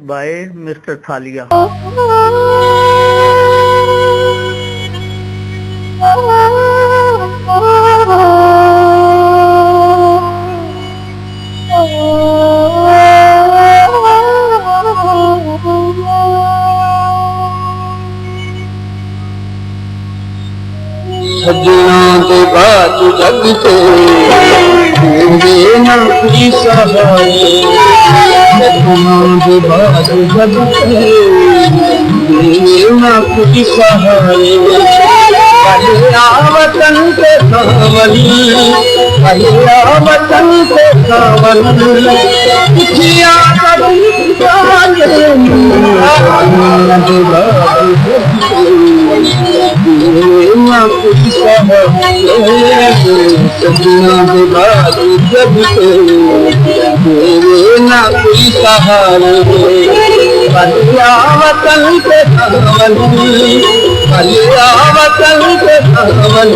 Bye mister थालिया। सजना दे बाजू जग से ना कोई सहारे, सजना दे बाजू जग से ना कोई सहारे। पहिया वतन के सावन, पहिया वतन के सावन, दुखिया कभी जाने दे बाजू जग से ना कोई सहारे, सजना दे बाजू जग से ना कोई सहारे। पहिया वतन के सावन, पहिया वतन के सावन,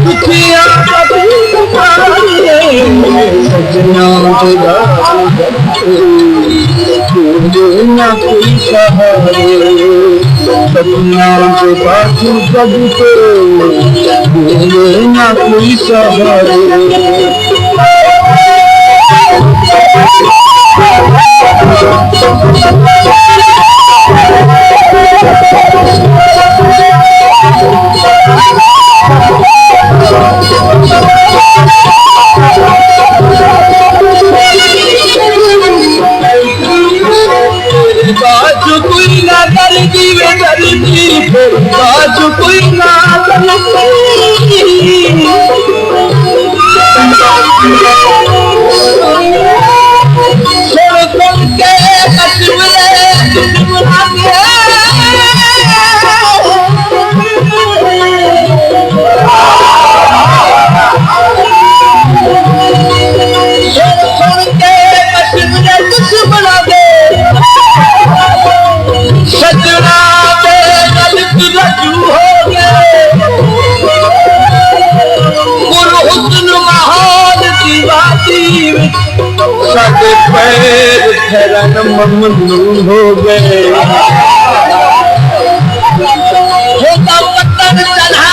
दुखिया कभी जाने सजना दे बाजू जग से ना कोई सहारे, सजना दे बाजू जग से ना कोई सहारे। बाजू कोई ना दर्दी वे दर्दी, बाजू कोई ना दर्दी, छोड़ के कश्मीर दुश्मना के छोड़ के कश्मीर दुश्मना के सजना के गलत रजू हो गए, गुल हुस्न महान दीवाती सद पैर ठहरन ममनून हो गए। होता पत्थर चढ़ा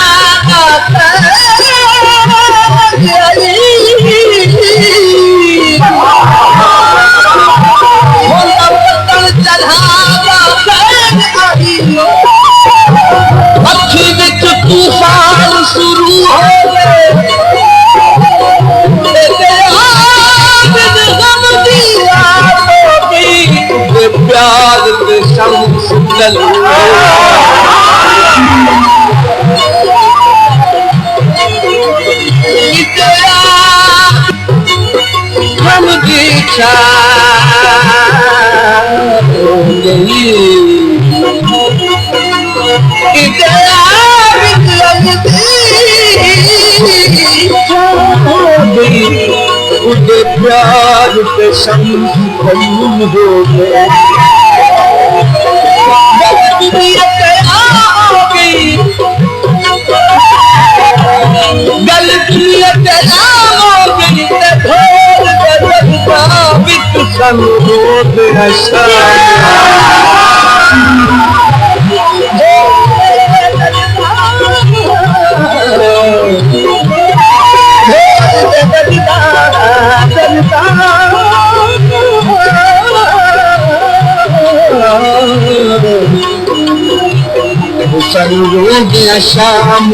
अखी विच तूफान शुरू हो गए, प्यार के शम्स जल हम की हो गई, उनके प्यार के शम्स खयूम हो गए। गलतियत आ गई, गलतियत आ गई, ढोल बजता बिच संगोद हसा संगोद शाम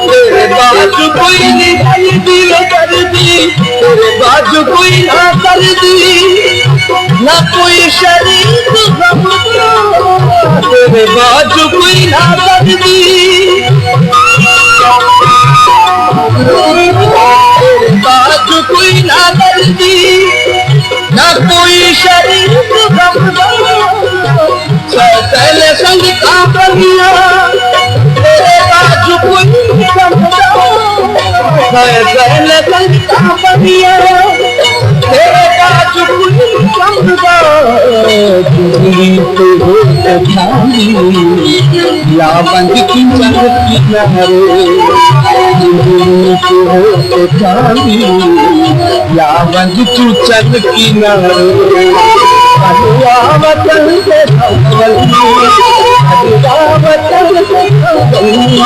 तेरे बाजू कोई नहीं दिल कर दी, तेरे बाजू कोई ना कर दी, ना कोई शरीक गम तेरे बाजू कोई ना कर दी, तेरे बाजू कोई ना कर दी, ना कोई शरीक गम पहले संग का बनिया तेरे बाजू कोई पहले संग का बनिया तेरे बाजू कोई यावंत की चल किनारे यावंत तू चल किनारे कलिया वतन से खवली कलिया वतन से खवली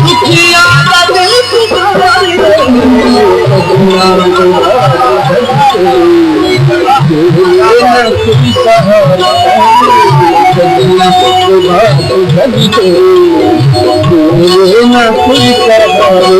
दुखिया का दिल पुकारी सजना कोई सहारा सजना भगते न कोई सहारा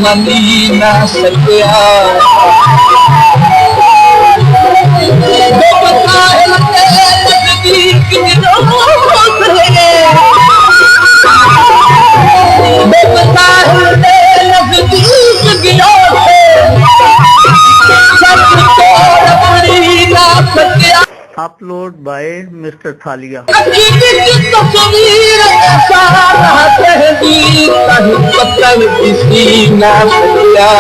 मनी ना सकिया अपलोड बाय मिस्टर थालिया। किसी ना सकिया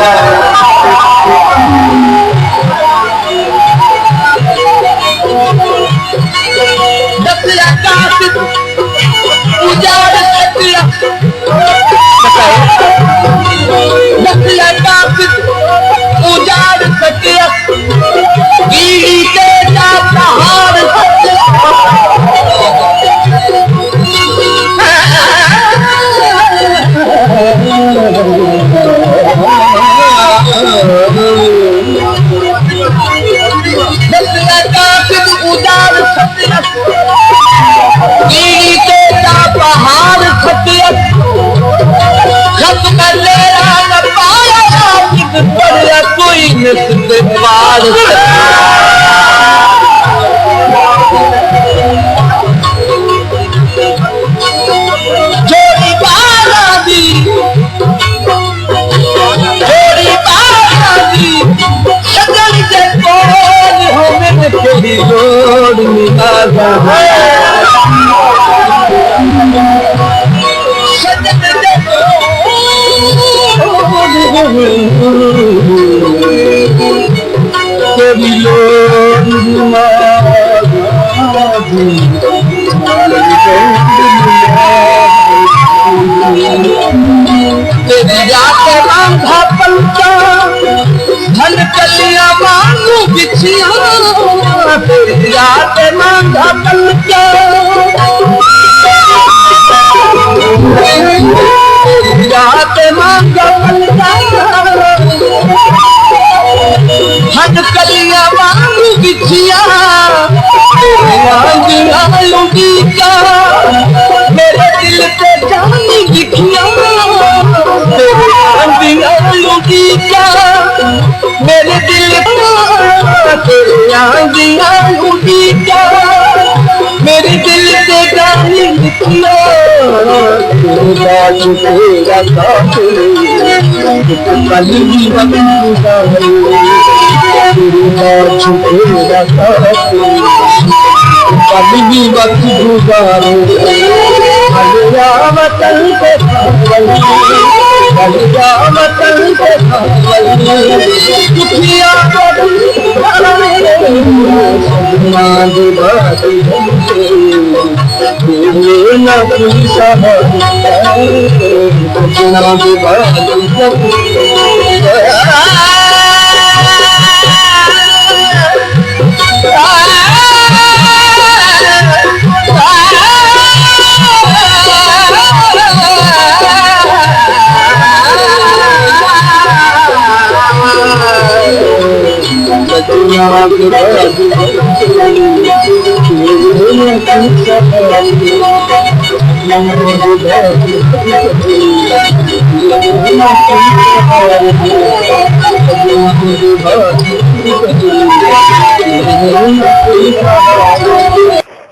उजाड़ सकिया उजाड़ सकिया कीड़ी के पहाड़ उजाड़ सकिया कीड़ी के पहाड़ खतियत खत में लेरा न पाया पड़िया कोई निस्ते पार जोड़ी बाला दी सजन से कौन हो में तेरी जोड़ मिला तेरी लोग तेरी जाते बांधा पंचा धन कलिया मांगू बिछिया तेरी जाते बांधा पंचा जाते मांगा पंचा धन कलिया मांगू बिछिया आलूगी का मेरे दिल पे जानी दिखिया आलूगी का मेरे दिल आलूगी का मेरे दिल पे जानी दिखिया कभी वक्त गुजारो कलिया वतन से खवली कलिया वतन से खवली दुखिया सजना दिवाली न कोई सहारा सजना Diwali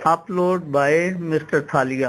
Upload by Mr. Thalia.